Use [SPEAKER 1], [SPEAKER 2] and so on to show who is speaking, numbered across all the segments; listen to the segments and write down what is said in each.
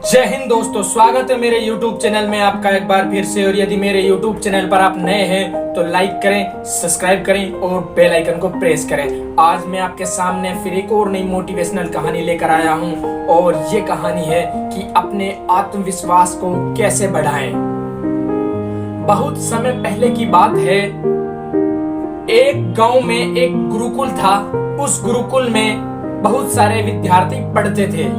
[SPEAKER 1] जय हिंद दोस्तों, स्वागत है मेरे YouTube चैनल में आपका एक बार फिर से। और यदि मेरे YouTube चैनल पर आप नए हैं तो लाइक करें, सब्सक्राइब करें और बेल आइकन को प्रेस करें। आज मैं आपके सामने फिर एक और नई मोटिवेशनल कहानी लेकर आया हूं और ये कहानी है कि अपने आत्मविश्वास को कैसे बढ़ाएं। बहुत समय पहले की बात है, एक गांव में एक गुरुकुल था। उस गुरुकुल में बहुत सारे विद्यार्थी पढ़ते थे।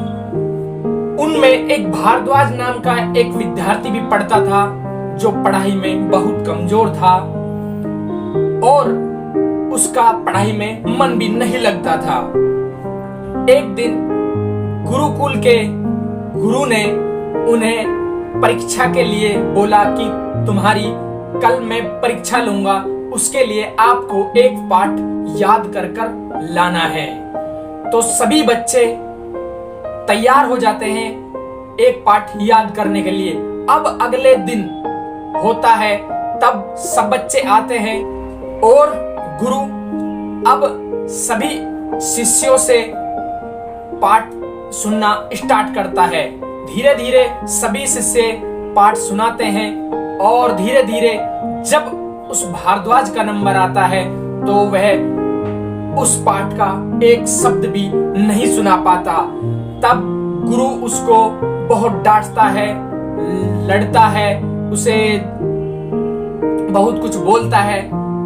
[SPEAKER 1] उनमें एक भारद्वाज नाम का एक विद्यार्थी भी पढ़ता था जो पढ़ाई में बहुत कमजोर था और उसका पढ़ाई में मन भी नहीं लगता था। एक दिन गुरुकुल के गुरु ने उन्हें परीक्षा के लिए बोला कि तुम्हारी कल मैं परीक्षा लूंगा, उसके लिए आपको एक पाठ याद कर कर लाना है। तो सभी बच्चे तैयार हो जाते हैं एक पाठ याद करने के लिए। अब अगले दिन होता है, तब सब बच्चे आते हैं और गुरु अब सभी शिष्यों से पाठ सुनना स्टार्ट करता है। धीरे धीरे सभी शिष्य पाठ सुनाते हैं और धीरे धीरे जब उस भारद्वाज का नंबर आता है तो वह उस पाठ का एक शब्द भी नहीं सुना पाता। तब गुरु उसको बहुत डांटता है, लड़ता है, उसे बहुत कुछ बोलता है।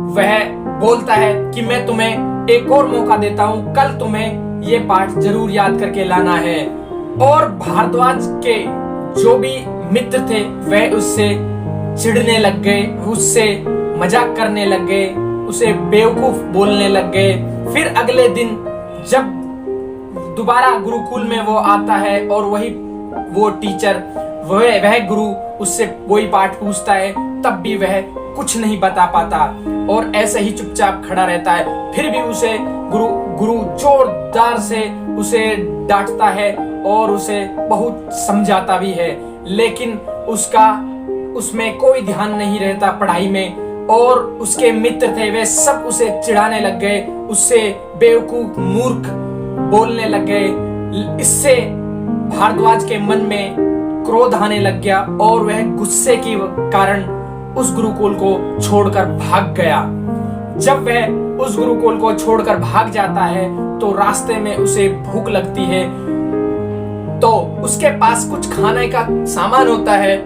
[SPEAKER 1] वह बोलता है कि मैं तुम्हें एक और मौका देता हूं, कल तुम्हें ये पाठ जरूर याद करके लाना है। और भारद्वाज के जो भी मित्र थे वह उससे चिढ़ने लग गए, उससे मजाक करने लग गए, उसे बेवकूफ बोलने लग गए। फिर अगले दिन जब दोबारा गुरुकुल में वो आता है और वो टीचर वह गुरु उससे वही पाठ पूछता है, तब भी वह कुछ नहीं बता पाता और ऐसे ही चुपचाप खड़ा रहता है। फिर भी उसे गुरु जोरदार से उसे डांटता है और उसे बहुत समझाता भी है, लेकिन उसमें कोई ध्यान नहीं रहता पढ़ाई में। और उसके मित्र थे वे सब उसे चिढ़ाने लग गए, उससे बेवकूफ मूर्ख बोलने लग गए। इससे भारद्वाज के मन में क्रोध आने लग गया और वह गुस्से के कारण उस गुरुकुल को छोड़कर भाग गया। जब वह उस गुरुकुल को छोड़कर भाग जाता है तो रास्ते में उसे भूख लगती है, तो उसके पास कुछ खाने का सामान होता है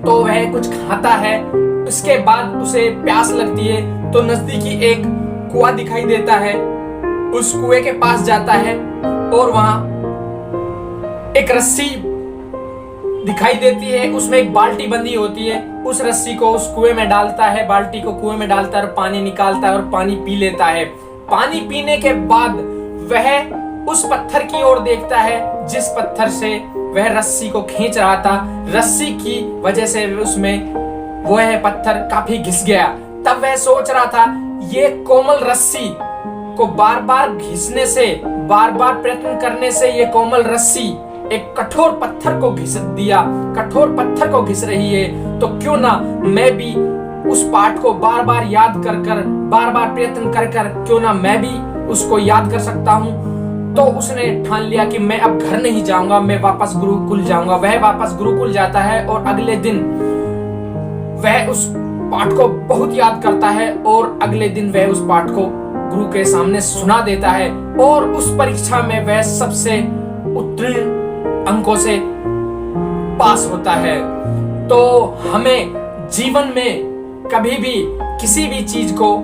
[SPEAKER 1] तो वह कुछ खाता है। उसके बाद उसे प्यास लगती है तो नजदीकी एक कुआं दिखाई देता है। उस कुएं के पास जाता है और वहां एक रस्सी दिखाई देती है, उसमें एक बाल्टी बंधी होती है। उस रस्सी को उस कुएं में डालता है, बाल्टी को कुएं में डालता है और पानी निकालता है और पानी पी लेता है। पानी पीने के बाद वह उस पत्थर की ओर देखता है जिस पत्थर से वह रस्सी को खींच रहा था। रस्सी की वजह से उसमें वह पत्थर काफी घिस गया। तब वह सोच रहा था ये कोमल रस्सी को बार बार घिसने से, बार बार प्रयत्न करने से ये कोमल रस्सी एक कठोर पत्थर को घिस दिया, कठोर पत्थर को घिस रही है, तो क्यों ना मैं भी उस पाठ को बार बार याद कर कर, बार बार प्रयत्न कर कर, क्यों ना मैं भी उसको याद कर सकता हूं। तो उसने ठान लिया कि मैं अब घर नहीं जाऊंगा, मैं वापस गुरुकुल जाऊंगा। वह वापस गुरुकुल जाता है और अगले दिन वह उस पाठ को बहुत याद करता है और अगले दिन वह उस पाठ को गुरु के सामने सुना देता है और उस परीक्षा में वह सबसे उत्तीर्ण अंकों से पास होता है। तो हमें जीवन में कभी भी किसी भी चीज को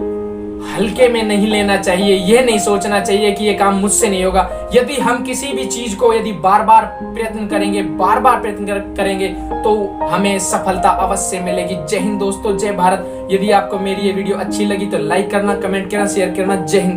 [SPEAKER 1] हल्के में नहीं लेना चाहिए। यह नहीं सोचना चाहिए कि यह काम मुझसे नहीं होगा। यदि हम किसी भी चीज को बार बार प्रयत्न करेंगे, बार बार प्रयत्न करेंगे तो हमें सफलता अवश्य मिलेगी। जय हिंद दोस्तों, जय भारत। यदि आपको मेरी ये वीडियो अच्छी लगी तो लाइक करना, कमेंट करना, शेयर करना। जय हिंद।